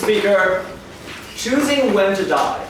speaker, choosing when to die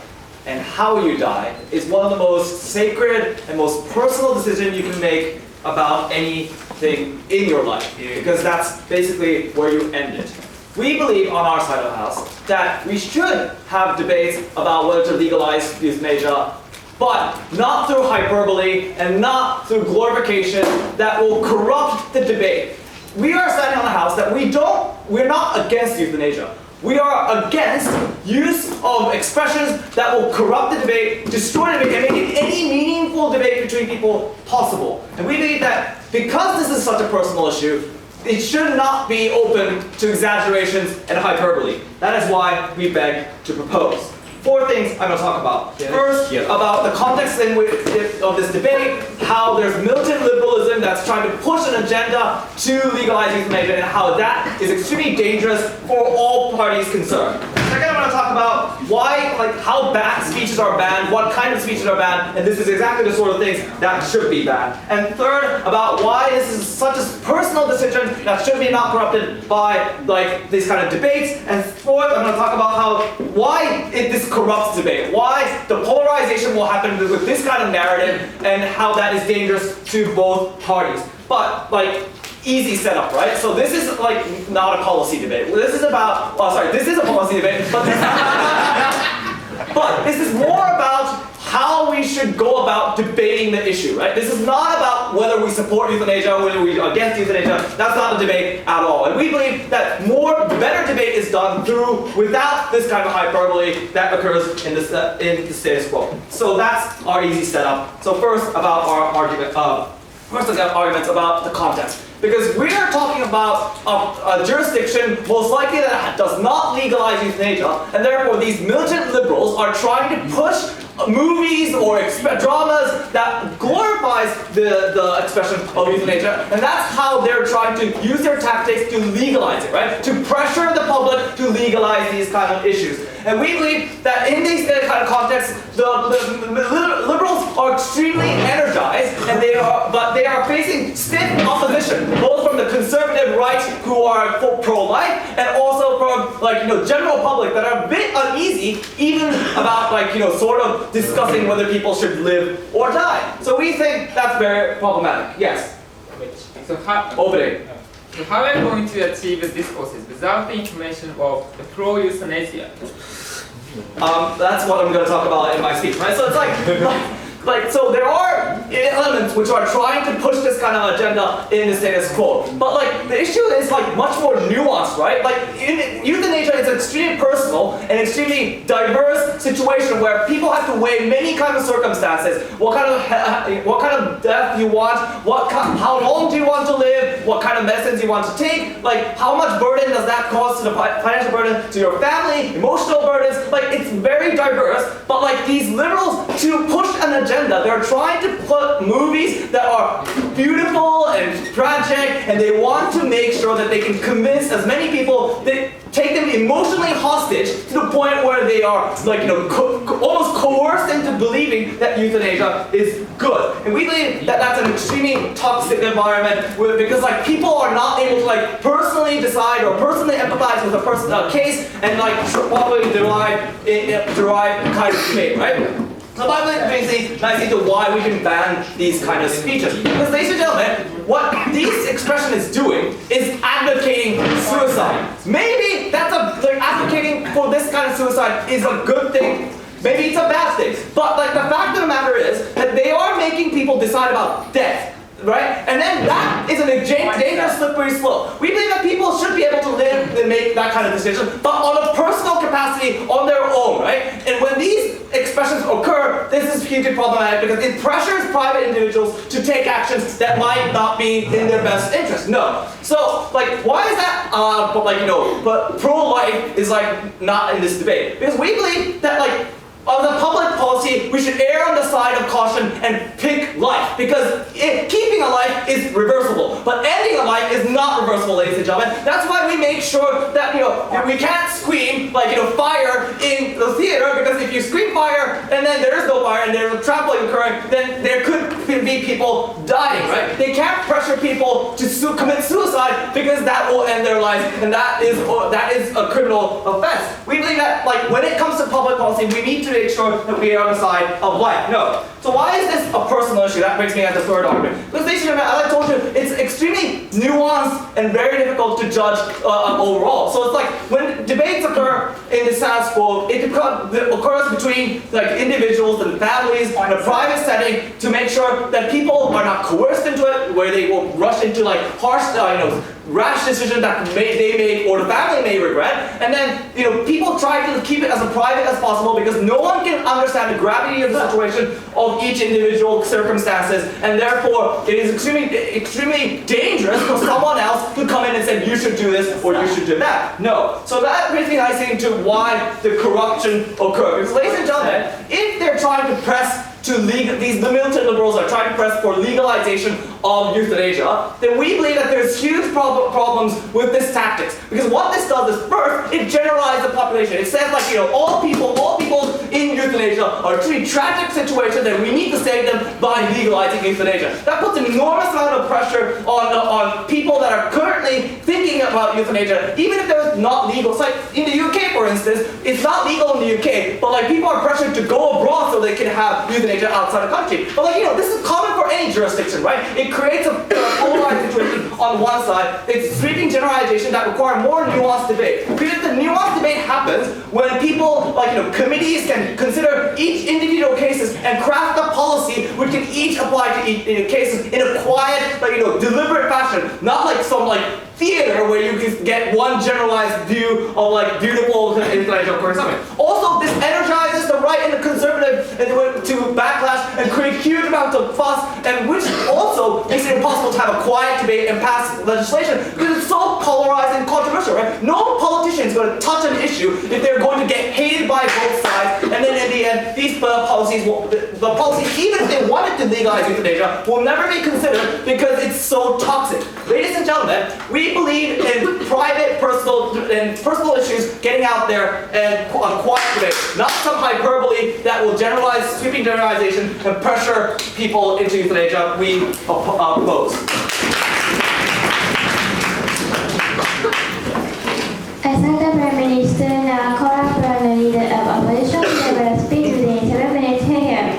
and how you die is one of the most sacred and most personal decisions you can make about anything in your life, because that's basically where you end it. We believe on our side of the house that we should have debates about whether to legalize euthanasia, but not through hyperbole and not through glorification that will corrupt the debate. We are standing on the house that we're not against euthanasia. We are against use of expressions that will corrupt the debate, destroy the debate, and make any meaningful debate between people possible. And we believe that because this is such a personal issue, it should not be open to exaggerations and hyperbole. That is why we beg to propose. 4 things I'm going to talk about. First, about the context of this debate, how there's militant liberalism that's trying to push an agenda to legalize euthanasia, and how that is extremely dangerous for all parties concerned. Second, I'm going to talk about how bad speeches are banned, what kind of speeches are banned, and this is exactly the sort of things that should be banned. And third, about why this is such a personal decision that should be not corrupted by these kind of debates. And fourth, I'm going to talk about why this corrupts debate, why the polarization will happen with this kind of narrative, and how that is dangerous to both parties. But easy setup, right? So this is not a policy debate. This is about, this is a policy debate, but this is more about how we should go about debating the issue, right? This is not about whether we support euthanasia, whether we're against euthanasia. That's not a debate at all. And we believe that better debate is done without this kind of hyperbole that occurs in the status quo. So that's our easy setup. So first about our argument. First, let's have arguments about the context. Because we are talking about a jurisdiction most likely that does not legalize euthanasia, and therefore these militant liberals are trying to push movies or dramas that glorifies the expression of euthanasia, and that's how they're trying to use their tactics to legalize it, right? To pressure the public to legalize these kind of issues. And we believe that in these kind of contexts, the liberals are extremely energized, and but they are facing stiff opposition, both from the conservative right who are pro-life, and also from general public that are a bit uneasy, even about sort of discussing whether people should live or die. So we think that's very problematic. Yes. So how are we going to achieve discourses without the information of the pro-euthanasia? That's what I'm going to talk about in my speech, right? So it's so there are elements which are trying to push this kind of agenda in the status quo. But the issue is much more nuanced, right? Euthanasia is extremely personal and extremely diverse situation where people have to weigh many kinds of circumstances. What kind of death you want, how long do you want to live, what kind of medicines you want to take, how much burden does that cause to the financial burden to your family, emotional burdens. It's very diverse, but these liberals, to push an agenda, they're trying to put movies that are beautiful and tragic, and they want to make sure that they can convince as many people, they take them emotionally hostage to the point where they are almost coerced into believing that euthanasia is good. And we believe that that's an extremely toxic environment because people are not able to personally decide or personally empathize with a case and probably derive kind of debate, right? So that brings me nicely to why we can ban these kind of speeches. Because, ladies and gentlemen, what this expression is doing is advocating suicide. Maybe that's advocating for this kind of suicide is a good thing. Maybe it's a bad thing. But the fact of the matter is that they are making people decide about death. Right? And then that is an dangerous slippery slope. We believe that people should be able to live and make that kind of decision, but on a personal capacity on their own, right? And when these expressions occur, this is hugely problematic because it pressures private individuals to take actions that might not be in their best interest. No. So, why is that, but pro-life is, not in this debate? Because we believe that, of the public policy, we should err on the side of caution and pick life. Because keeping a life is reversible, but ending a life is not reversible, ladies and gentlemen. That's why we make sure that we can't scream like fire in the theater, because if you scream fire and then there is no fire and there's a trampling occurring, then there could be people dying, right? They can't pressure people to commit suicide because that will end their lives, and that is a criminal offense. We believe that when it comes to public policy, we need to make sure that we are on the side of life. No. So why is this a personal issue? That brings me at the third argument. Because ladies and gentlemen, as I told you, it's extremely nuanced and very difficult to judge overall. So it's like when debates occur in the status quo, it occurs between individuals and families in a private setting to make sure that people are not coerced into it, where they will rush into harsh, rash decisions that they may or the family may regret, and then people try to keep it as private as possible because no one can understand the gravity of the situation of each individual circumstances, and therefore it is extremely dangerous for someone else to come in and say you should do this or you should do that. No. So that brings me nicely into why the corruption occurs. Because ladies and gentlemen, if they're trying to press these militant liberals are trying to press for legalization of euthanasia, then we believe that there's huge problems with this tactics. Because what this does is, first, it generalizes the population. It says all people in euthanasia are in tragic situations and we need to save them by legalizing euthanasia. That puts an enormous amount of pressure on people that are currently thinking about euthanasia, even if they're not legal. So in the UK, for instance, it's not legal in the UK, but people are pressured to go abroad so they can have euthanasia outside the country. But this is common for any jurisdiction, right? It creates a polarized situation on one side. It's sweeping generalization that require more nuanced debate. Because the nuanced debate happens when people, committees can consider each individual cases and craft a policy which can each apply to each cases in a quiet, deliberate fashion. Not like some theater where you can get one generalized view of beautiful intellectual or something. Also, this energizes the right and the conservative to backlash and create huge amounts of fuss, and which also makes it impossible to have a quiet debate and pass legislation because it's so polarized and controversial, right? No politician is going to touch an issue if they're going to get hated by both sides, and then in the end, these policies, the policy, even if they wanted to legalize euthanasia, will never be considered because it's so toxic. Ladies and gentlemen, we believe in private, personal issues getting out there and a quiet debate, not some hyperbole that will generalize, sweeping generalization, and pressure people into euthanasia. We oppose. I thank the Prime Minister and our current Prime Leader of Opposition. They will speak within 7 minutes here.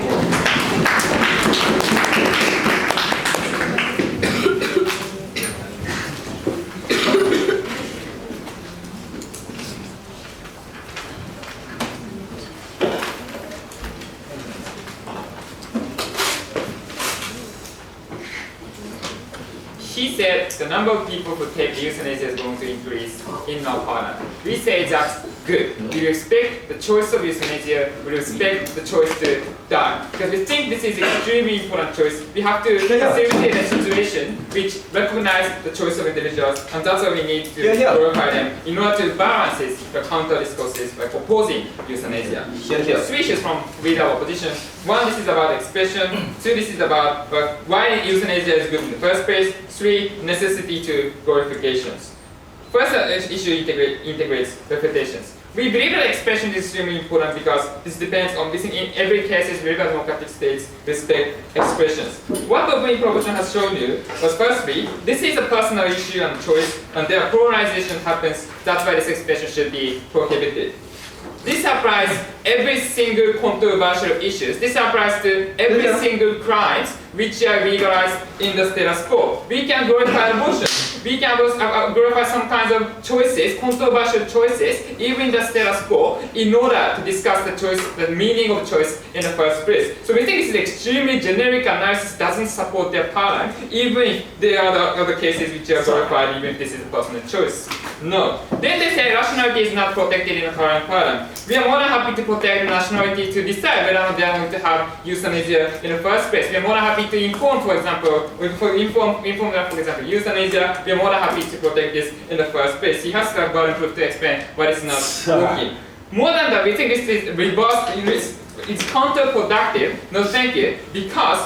He said the number of people who take euthanasia is going to increase in our parliament. We say that's good. We respect the choice of euthanasia. We respect the choice to die. Because we think this is an extremely important choice. We have to facilitate a situation which recognizes the choice of individuals, and that's why we need to glorify them in order to balance the counter discourses by opposing euthanasia. Three issues from leader of opposition. One, this is about expression. Two, this is about why euthanasia is good in the first place. Three, necessity to glorifications. First issue integrates reputations. We believe that expression is extremely important because this depends on this in every case liberal democratic states respect expressions. What the opening proposition has shown you was firstly, this is a personal issue and choice, and their polarization happens, that's why this expression should be prohibited. This applies every single controversial issues. This applies to every single crimes which are legalized in the status quo. We can glorify abortion. We can glorify some kinds of choices, controversial choices, even in the status quo, in order to discuss the choice, the meaning of choice in the first place. So we think this is extremely generic analysis, doesn't support their paradigm, even if there are the other cases which are glorified, even if this is a personal choice. No. Then they say rationality is not protected in the current paradigm. We are more than happy to protect nationality to decide whether or not they are going to have euthanasia in the first place. We are more than happy to inform, for example, euthanasia. We are more than happy to protect this in the first place. He has to have burden proof to explain why it's not working. More than that, we think this is reverse, it's counterproductive, no thank you, because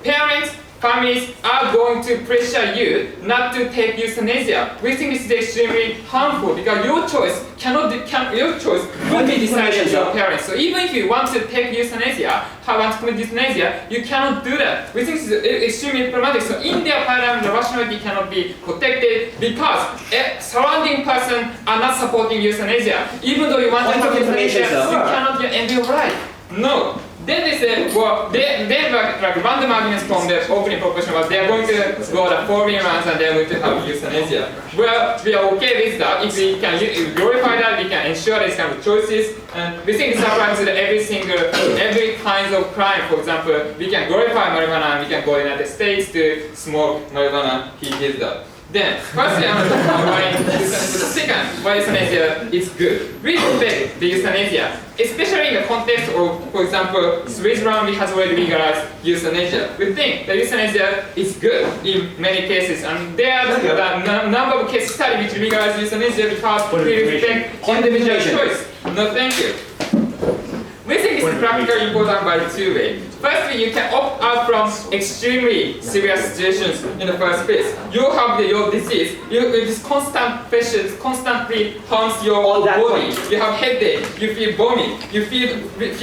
parents, families are going to pressure you not to take euthanasia. We think this is extremely harmful because your choice will be decided by your parents. So even if you want to take euthanasia, want to commit euthanasia, you cannot do that. We think this is extremely problematic. So in their paradigm, the rationality cannot be protected because surrounding person are not supporting euthanasia. Even though you want to commit euthanasia, you cannot get end your life. No. Then they said, well, they like random arguments from the opening proposition, but they are going to go the 4 rounds and they are going to have euthanasia. Well, we are okay with that. If we can glorify that, we can ensure these kind of choices. And we think this applies to every kind of crime. For example, we can glorify marijuana and we can go to the United States to smoke marijuana. He did that. Then, firstly, I want to talk about why euthanasia is good. We respect the euthanasia, especially in the context of, for example, Switzerland has already legalized euthanasia. We think that euthanasia is good in many cases, and there are the number of case studies which legalize euthanasia because we respect individual choice. No, thank you. We think this is practically important by 2 ways. Firstly, you can opt out from extremely serious situations in the first place. You have your disease, this constant pressure constantly harms your body. You have headache, you feel vomit, you feel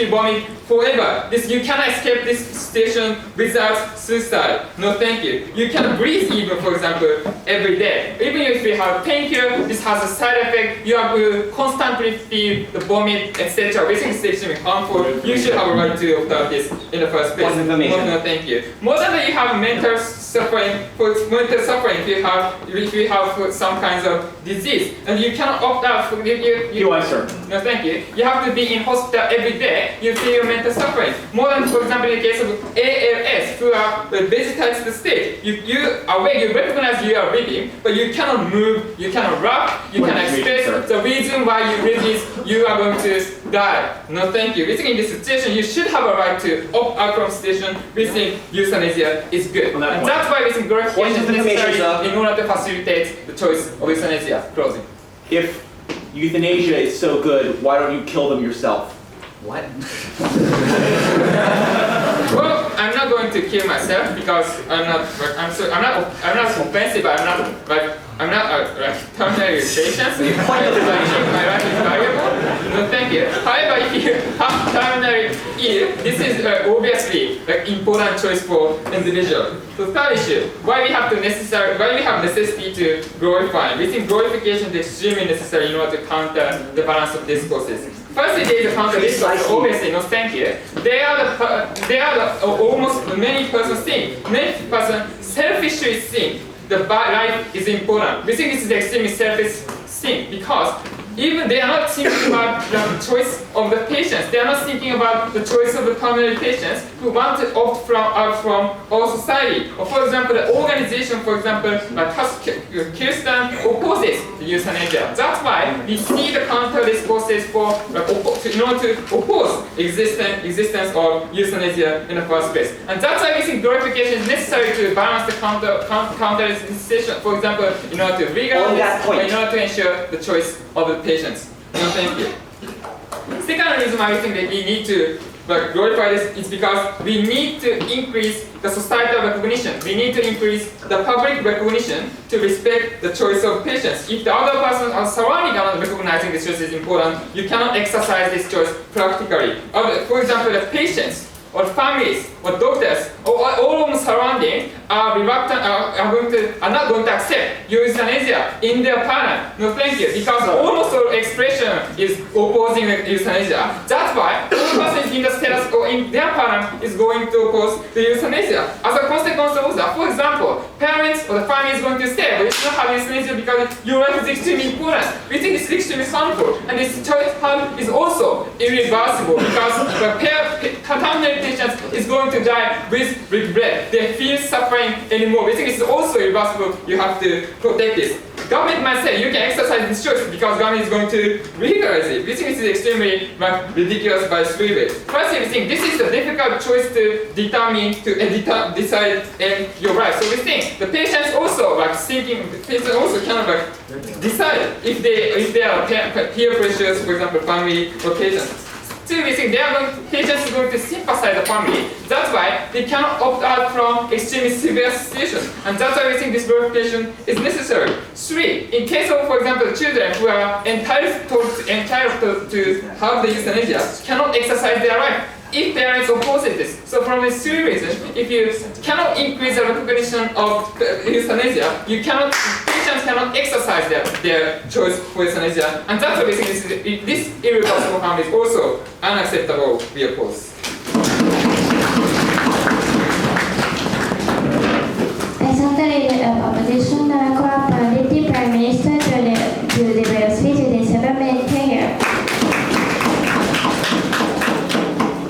vomit forever. You cannot escape this situation without suicide. No, thank you. You can breathe even, for example, every day. Even if you have painkiller, this has a side effect. You have to constantly feel the vomit, etc. We think it's extremely harmful. You should have a right to opt out this in the first place. No, thank you. More than that, you have mental suffering. For mental suffering, if you have some kinds of disease, and you cannot opt out. You answer. No, thank you. You have to be in hospital every day. You feel mental suffering. More than, for example, in the case of ALS, who are vegetative state, you awake, you recognize you are living, but you cannot move, you cannot rock, you cannot express. The reason why you live is you are going to die. No, thank you. We think in this situation, you should have a right to opt out from situation. We think euthanasia is good. And that's why we think glorification is necessary in order to facilitate the choice of euthanasia. Closing. If euthanasia is so good, why don't you kill them yourself? What? Well, I'm not going to kill myself because I'm not offensive. I'm not terminally patient. My life is valuable. No, thank you. However, if you have terminally ill, this is obviously important choice for individual. So third issue, why we have necessity to glorify. We think glorification is extremely necessary in order to counter the balance of discourses. Firstly, there is a counter discourse. Obviously, no, thank you. They are the almost many persons think. Many persons selfishly think the life is important. We think this is extremely selfish thing because even they are not thinking about the choice of the patients. They are not thinking about the choice of the terminal patients who want to opt out from our society. Or for example, the organization, for example, like Kirsten opposes the euthanasia. That's why we see the counter discourses in order to oppose existence of euthanasia in the first place. And that's why we think glorification is necessary to balance the counter decision. For example, in order to legalize or in order to ensure the choice of the patients. No, thank you. Second reason why we think that we need to glorify this is because we need to increase the societal recognition. We need to increase the public recognition to respect the choice of patients. If the other person are surrounding are not recognizing this choice is important, you cannot exercise this choice practically. For example, the patients or families or doctors or all of them surrounding are reluctant, are not going to accept euthanasia in their partner. No, thank you, because almost all expression is opposing euthanasia. That's why all person in the status or in their partner is going to oppose the euthanasia. As a consequence of that, for example, parents or the family is going to say, well, you should not have euthanasia because your life is extremely important. We think it's extremely harmful, and this choice is also irreversible because the terminal patient is going to die with regret. They feel suffering anymore. We think it's also irreversible. You have to protect this. Government might say you can exercise this choice because government is going to legalize it. We think this is extremely ridiculous by 3 ways. Firstly, we think this is a difficult choice to determine, decide in your life. So we think the patients also cannot decide if they are peer pressures, for example, family or patients. So basically, patients are going to sympathize the family. That's why they cannot opt out from extremely severe situations. And that's why we think this verification is necessary. 3, in case of, for example, children who are entitled to have the euthanasia, cannot exercise their right if parents oppose this. So from these 3 reasons, if you cannot increase the recognition of euthanasia, patients cannot exercise their choice for euthanasia. And that's why basically this irreversible harm is also unacceptable, we oppose. I certainly opposition co-operative Prime Minister to the speech within 7 minutes here.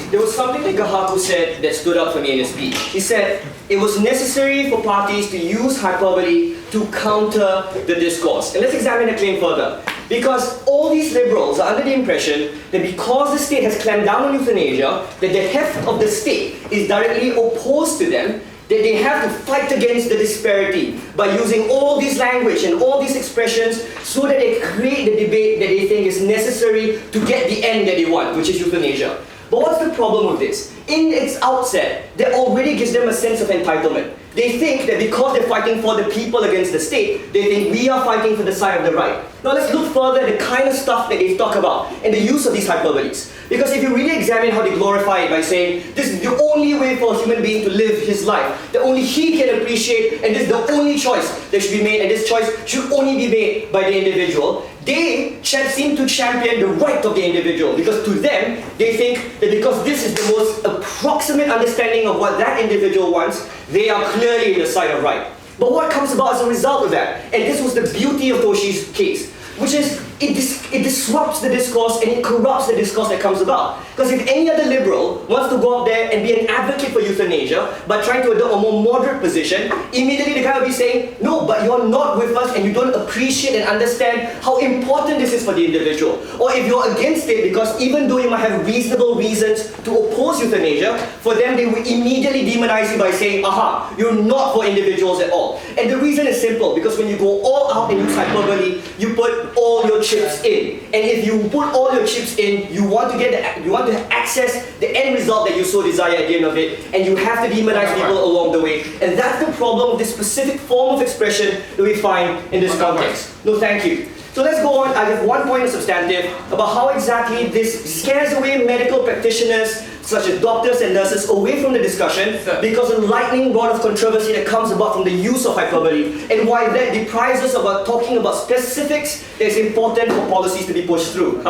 There was something that GF① said that stood out for me in his speech. He said it was necessary for parties to use hyperbole to counter the discourse. And let's examine the claim further. Because all these liberals are under the impression that because the state has clamped down on euthanasia, that the heft of the state is directly opposed to them, that they have to fight against the disparity by using all this language and all these expressions so that they create the debate that they think is necessary to get the end that they want, which is euthanasia. But what's the problem with this? In its outset, that already gives them a sense of entitlement. They think that because they're fighting for the people against the state, they think we are fighting for the side of the right. Now let's look further at the kind of stuff that they talk about and the use of these hyperboles. Because if you really examine how they glorify it by saying, this is the only way for a human being to live his life, that only he can appreciate, and this is the only choice that should be made, and this choice should only be made by the individual, they seem to champion the right of the individual, because to them, they think that because this is the most approximate understanding of what that individual wants, they are clearly in the side of right. But what comes about as a result of that, and this was the beauty of Toshi's case, which is it disrupts the discourse and it corrupts the discourse that comes about. Because if any other liberal wants to go up there and be an advocate for euthanasia by trying to adopt a more moderate position, immediately the guy will be saying, no, but you're not with us and you don't appreciate and understand how important this is for the individual. Or if you're against it, because even though you might have reasonable reasons to oppose euthanasia, for them they will immediately demonize you by saying, aha, you're not for individuals at all. And the reason is simple, because when you go all out and use hyperbole, you put all your chips in. And if you put all your chips in, you want to access the end result that you so desire at the end of it, and you have to demonize people along the way. And that's the problem with this specific form of expression that we find in this context. No, thank you. So let's go on. I have one point of substantive about how exactly this scares away medical practitioners such as doctors and nurses away from the discussion because of the lightning rod of controversy that comes about from the use of hyperbole, and why that deprives us about talking about specifics that is important for policies to be pushed through.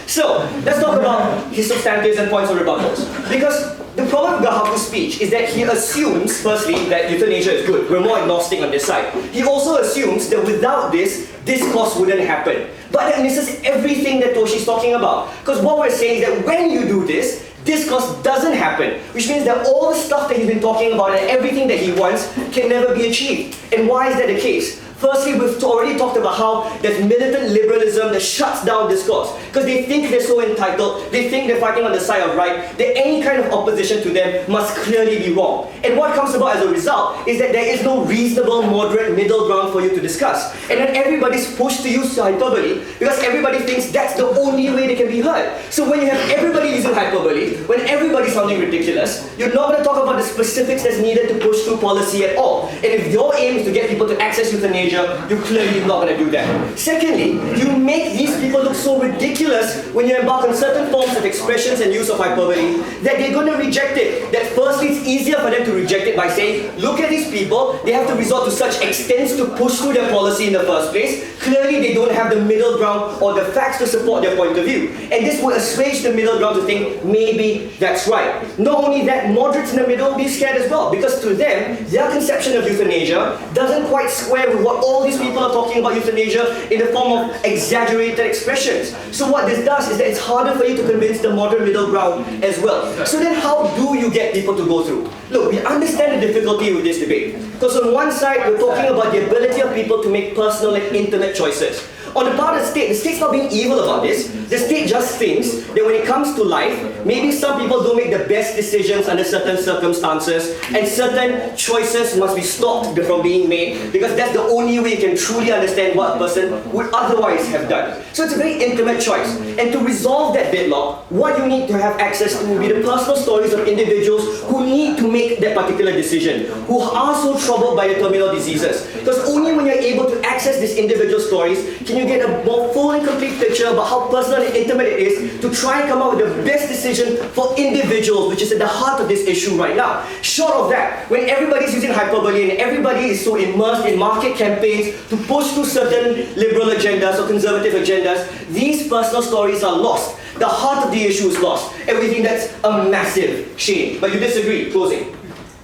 So let's talk about his substantives and points of rebuttals. Because the problem with GF①'s speech is that he assumes, firstly, that euthanasia is good. We're more agnostic on this side. He also assumes that without this, discourse wouldn't happen. But that misses everything that Toshi's talking about. Because what we're saying is that when you do this, discourse doesn't happen, which means that all the stuff that he's been talking about and everything that he wants can never be achieved. And why is that the case? Firstly, we've already talked about how there's militant liberalism that shuts down discourse. Because they think they're so entitled, they think they're fighting on the side of right, that any kind of opposition to them must clearly be wrong. And what comes about as a result is that there is no reasonable, moderate, middle ground for you to discuss. And then everybody's pushed to use hyperbole because everybody thinks that's the only way they can be heard. So when you have everybody using hyperbole, when everybody's sounding ridiculous, you're not going to talk about the specifics that's needed to push through policy at all. And if your aim is to get people to access euthanasia, you're clearly not going to do that. Secondly, you make these people look so ridiculous when you embark on certain forms of expressions and use of hyperbole that they're going to reject it. That firstly, it's easier for them to reject it by saying, look at these people, they have to resort to such extents to push through their policy in the first place. Clearly, they don't have the middle ground or the facts to support their point of view. And this will assuage the middle ground to think, maybe that's right. Not only that, moderates in the middle will be scared as well, because to them, their conception of euthanasia doesn't quite square with what all these people are talking about euthanasia in the form of exaggerated expressions. So what this does is that it's harder for you to convince the moderate middle ground as well. So then how do you get people to go through? Look, we understand the difficulty with this debate. Because on one side, we're talking about the ability of people to make personal and intimate choices. on the part of the state's not being evil about this. The state just thinks that when it comes to life, maybe some people don't make the best decisions under certain circumstances, and certain choices must be stopped from being made, because that's the only way you can truly understand what a person would otherwise have done. So it's a very intimate choice. And to resolve that deadlock, what you need to have access to will be the personal stories of individuals who need to make that particular decision, who are so troubled by the terminal diseases. Because only when you're able to access these individual stories can you get a more full and complete picture about how personal and intimate it is to try and come up with the best decision for individuals, which is at the heart of this issue right now. Short of that, when everybody's using hyperbole and everybody is so immersed in market campaigns to push through certain liberal agendas or conservative agendas, these personal stories are lost. The heart of the issue is lost, and we think that's a massive shame. But you disagree. Closing.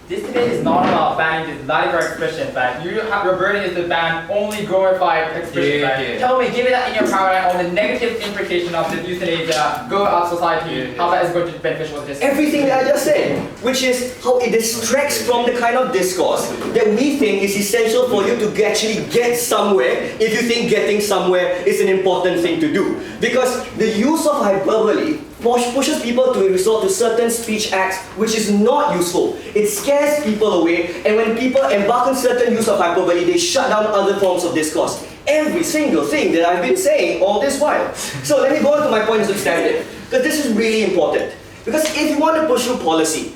This debate is not about banning the radical expression, but your burden is to ban only glorified expression. Right? Tell me, give it in your paradigm on the negative implication of the euthanasia go out society, how that is going to be beneficial to this. Everything that I just said, which is how it distracts from the kind of discourse that we think is essential for you to actually get somewhere, if you think getting somewhere is an important thing to do. Because the use of hyperbole pushes people to resort to certain speech acts which is not useful. It scares people away, and when people embark on certain use of hyperbole, they shut down other forms of discourse. Every single thing that I've been saying all this while. So let me go on to my points of standard, because this is really important. Because if you want to push through policy,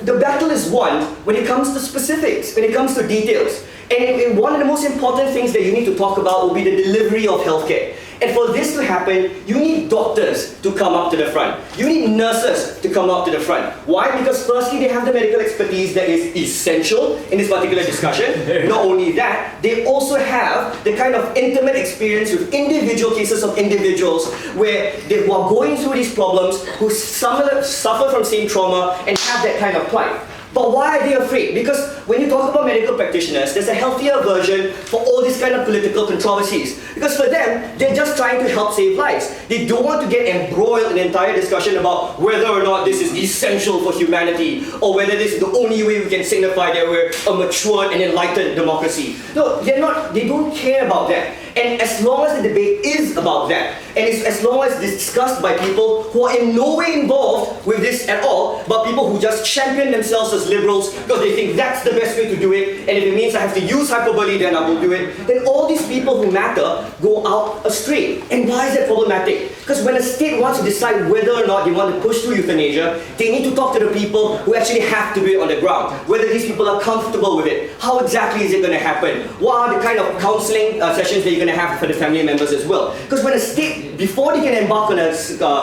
the battle is won when it comes to specifics, when it comes to details. And one of the most important things that you need to talk about will be the delivery of healthcare. And for this to happen, you need doctors to come up to the front. You need nurses to come up to the front. Why? Because firstly, they have the medical expertise that is essential in this particular discussion. Not only that, they also have the kind of intimate experience with individual cases of individuals where they are going through these problems, who suffer from same trauma and have that kind of plight. But why are they afraid? Because when you talk about medical practitioners, there's a healthier version for all these kind of political controversies. Because for them, they're just trying to help save lives. They don't want to get embroiled in an entire discussion about whether or not this is essential for humanity, or whether this is the only way we can signify that we're a mature and enlightened democracy. No, they don't care about that. And as long as the debate is about that, and as long as it's discussed by people who are in no way involved with this at all, but people who just champion themselves as liberals because they think that's the best way to do it, and if it means I have to use hyperbole, then I will do it, then all these people who matter go out astray. And why is that problematic? Because when a state wants to decide whether or not they want to push through euthanasia, they need to talk to the people who actually have to do it on the ground. Whether these people are comfortable with it. How exactly is it going to happen? What are the kind of counseling sessions that you're going to have for the family members as well? Because when a state, before they can embark on a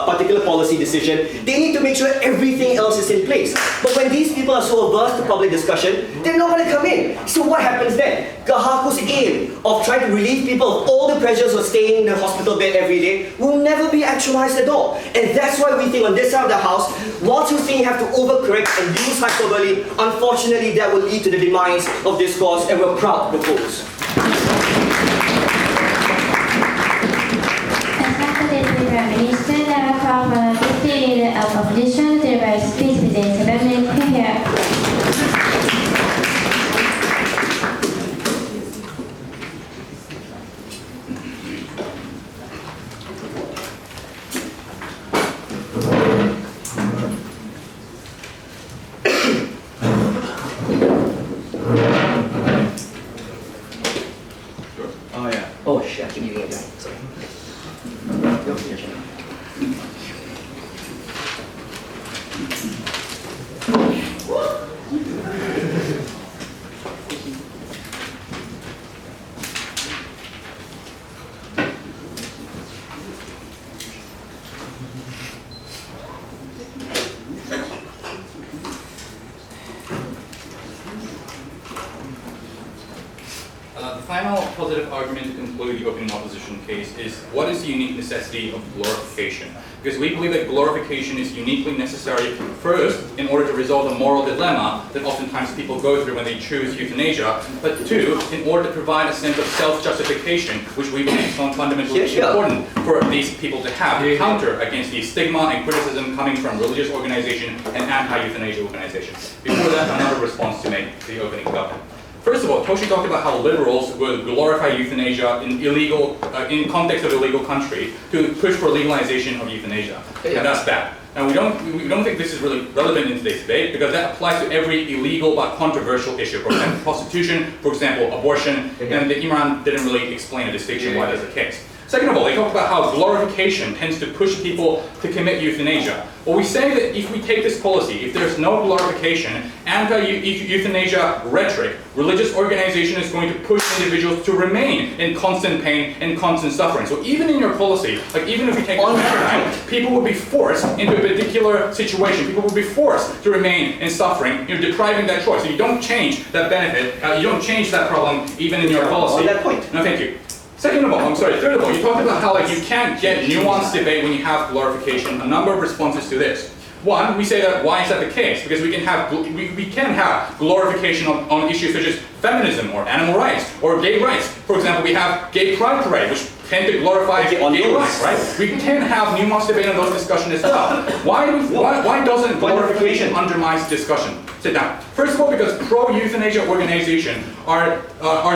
particular policy decision, they need to make sure everything else is in place. But when these people are so averse to public discussion, they're not going to come in. So what happens then? GF①'s aim of trying to relieve people of all the pressures of staying in the hospital bed every day will never be actualized at all. And that's why we think on this side of the house, whilst you think you have to overcorrect and use hyperbole, unfortunately that will lead to the demise of this cause, and we're proud to oppose. Prime Minister, now call for the Deputy Leader of Opposition to deliver a speech within 7 minutes here. Oh shit, I keep using it. Sorry. The final positive argument to conclude the opening opposition case is what is the unique necessity of glorification? Because we believe that glorification is uniquely necessary, first, in order to resolve the moral dilemma that oftentimes people go through when they choose euthanasia, but two, in order to provide a sense of self-justification, which we believe is fundamentally important for these people to have to counter against the stigma and criticism coming from religious organizations and anti-euthanasia organizations. Before that, another response to make to the opening government. First of all, Toshi talked about how liberals would glorify euthanasia in context of illegal country to push for legalization of euthanasia, and that's bad. And we don't think this is really relevant in today's debate because that applies to every illegal but controversial issue. For example, prostitution, for example, abortion, and the Imran didn't really explain a distinction why that's the case. Second of all, they talk about how glorification tends to push people to commit euthanasia. Well, we say that if we take this policy, if there's no glorification, anti-euthanasia rhetoric, religious organization is going to push individuals to remain in constant pain and constant suffering. So even in your policy, like even if we take this paradigm, people will be forced into a particular situation. People will be forced to remain in suffering. You're depriving that choice. So you don't change that benefit. You don't change that problem even in your policy. On that point. No, thank you. Third of all, you talked about how you can't get nuanced debate when you have glorification. A number of responses to this. One, we say that why is that the case? Because we can have glorification on issues such as feminism or animal rights or gay rights. For example, we have gay pride parade, which tend to glorify gay rights, right? We can have nuanced debate on those discussions as well. Why doesn't glorification undermine discussion? Sit down. First of all, because pro-euthanasia organizations are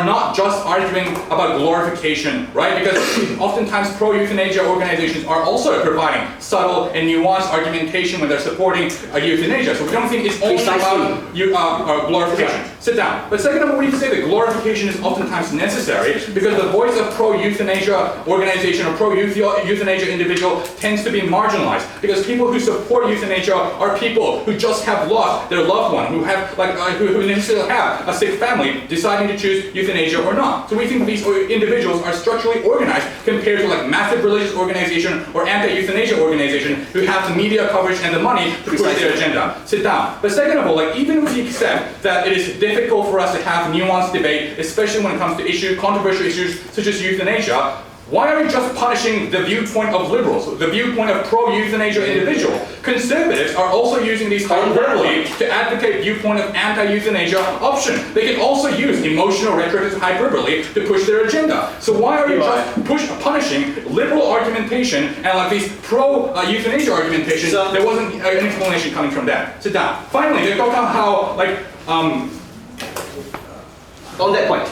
not just arguing about glorification, right? Because oftentimes pro-euthanasia organizations are also providing subtle and nuanced argumentation when they're supporting euthanasia. So we don't think it's only about glorification. Sit down. But second of all, we need to say that glorification is oftentimes necessary because the voice of pro-euthanasia organization or pro-euthanasia individual tends to be marginalized. Because people who support euthanasia are people who just have lost their loved one, who have who necessarily have a sick family, deciding to choose euthanasia or not. So we think these individuals are structurally organized compared to massive religious organization or anti-euthanasia organization who have the media coverage and the money to push their agenda. Sit down. But second of all, even if we accept that it is difficult for us to have nuanced debate, especially when it comes to controversial issues such as euthanasia, why are we just punishing the viewpoint of liberals, the viewpoint of pro-euthanasia individual? Conservatives are also using these hyperbole to advocate viewpoint of anti-euthanasia option. They can also use emotional rhetoric as hyperbole to push their agenda. So why are you just punishing liberal argumentation and these pro-euthanasia argumentation? There wasn't an explanation coming from that. Sit down. Finally, they talk about how on that point.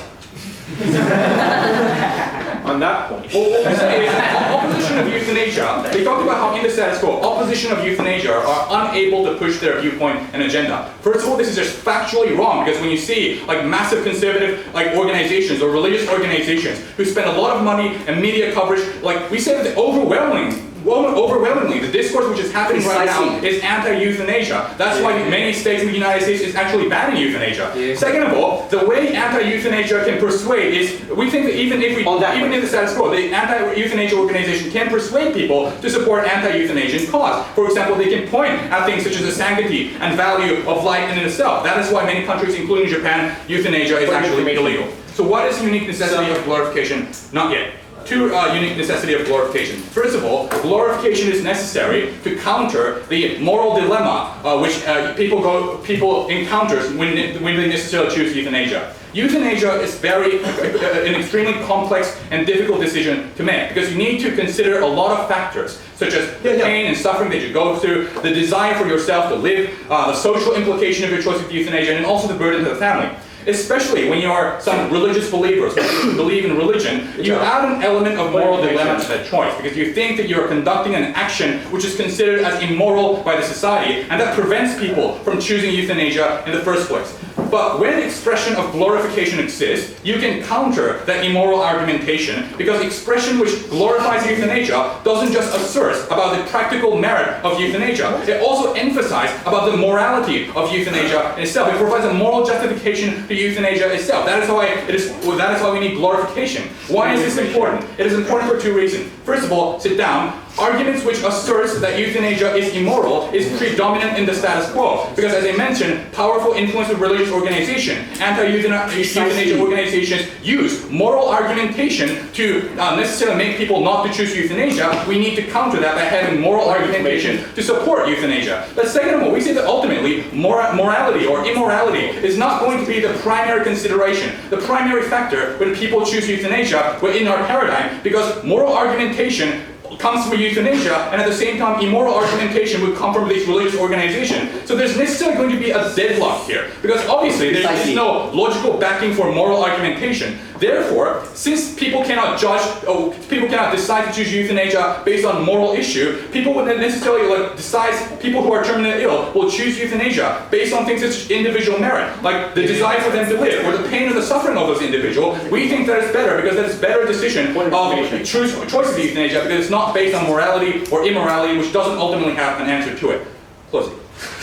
On that point. Well, what we say is opposition of euthanasia, they talked about how in the status quo, opposition of euthanasia are unable to push their viewpoint and agenda. First of all, this is just factually wrong because when you see massive conservative organizations or religious organizations who spend a lot of money and media coverage, we say that overwhelmingly, the discourse which is happening right now is anti-euthanasia. That's why many states in the United States is actually banning euthanasia. Second of all, the way anti-euthanasia can persuade is, we think that even in the status quo, the anti-euthanasia organization can persuade people to support anti-euthanasia cause. For example, they can point at things such as the sanctity and value of life in itself. That is why many countries, including Japan, euthanasia is actually illegal. So what is the unique necessity of glorification? Not yet. Two unique necessity of glorification. First of all, glorification is necessary to counter the moral dilemma which people encounter when they necessarily choose euthanasia. Euthanasia is an extremely complex and difficult decision to make because you need to consider a lot of factors such as the pain and suffering that you go through, the desire for yourself to live, the social implication of your choice of euthanasia, and also the burden to the family. Especially when you are some religious believers who believe in religion, you add an element of moral dilemma to that choice because you think that you are conducting an action which is considered as immoral by the society, and that prevents people from choosing euthanasia in the first place. But when expression of glorification exists, you can counter that immoral argumentation because expression which glorifies euthanasia doesn't just assert about the practical merit of euthanasia, it also emphasizes about the morality of euthanasia itself. It provides a moral justification to euthanasia itself. That is why we need glorification. Why is this important? It is important for two reasons. First of all, sit down. Arguments which assert that euthanasia is immoral is predominant in the status quo because, as I mentioned, powerful influence of religious organization, anti-euthanasia organizations use moral argumentation to necessarily make people not to choose euthanasia. We need to counter that by having moral argumentation to support euthanasia. But second of all, we say that ultimately morality or immorality is not going to be the primary consideration, the primary factor when people choose euthanasia in our paradigm, because moral argumentation comes from euthanasia, and at the same time, immoral argumentation would come from this religious organization. So there's necessarily going to be a deadlock here, because obviously there's no logical backing for moral argumentation. Therefore, since people cannot judge, or people cannot decide to choose euthanasia based on moral issue, people would necessarily decide people who are terminally ill will choose euthanasia based on things such as individual merit, like the desire for them to live, or the pain or the suffering of those individuals. We think that it's better because that is better decision of choice of euthanasia, because it's not based on morality or immorality, which doesn't ultimately have an answer to it. Closing.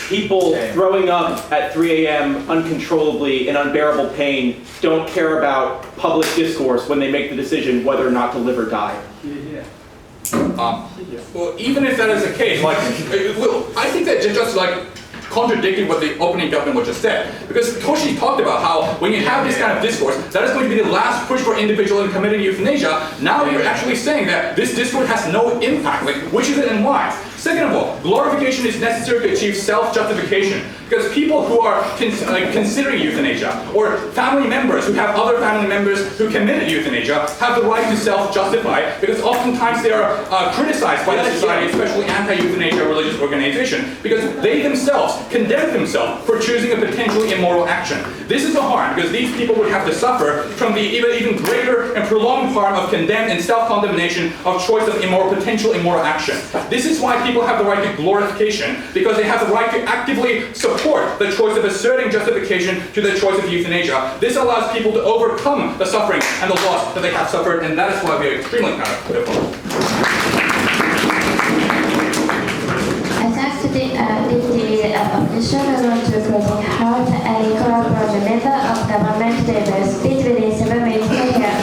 People throwing up at 3 a.m. uncontrollably in unbearable pain don't care about public discourse when they make the decision whether or not to live or die. Well, even if that is the case, I think that just contradicting what the opening government was just said. Because Toshi talked about how when you have this kind of discourse, that is going to be the last push for individual in committing euthanasia. Now you're actually saying that this discourse has no impact. Which is it and why? Second of all, glorification is necessary to achieve self-justification. Because people who are considering euthanasia, or family members who have other family members who committed euthanasia, have the right to self-justify, because oftentimes they are criticized by the society, especially anti-euthanasia religious organization, because they themselves condemn themselves for choosing a potentially immoral action. This is a harm, because these people would have to suffer from the even greater and prolonged harm of condemned and self-condemnation of choice of potential immoral action. This is why people have the right to glorification, because they have the right to actively support the choice of asserting justification to the choice of euthanasia. This allows people to overcome the suffering and the loss that they have suffered, and that is why we are extremely proud of it. Thanks to the opposition, I want to closing heart and corporate member of government table speech within 7 minutes. Take care.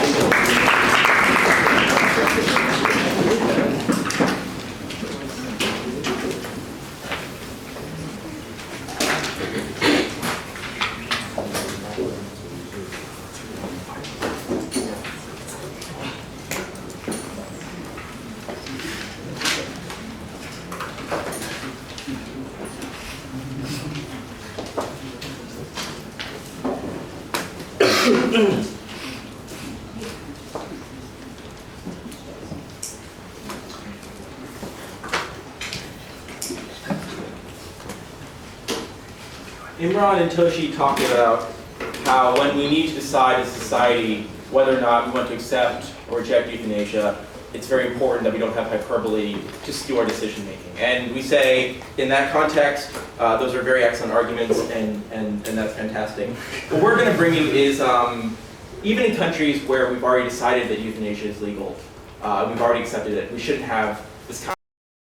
Imran and Toshi talked about how when we need to decide as a society whether or not we want to accept or reject euthanasia, it's very important that we don't have hyperbole to skew our decision making. And we say, in that context, those are very excellent arguments, and that's fantastic. What we're going to bring in is, even in countries where we've already decided that euthanasia is legal, we've already accepted it, we shouldn't have this kind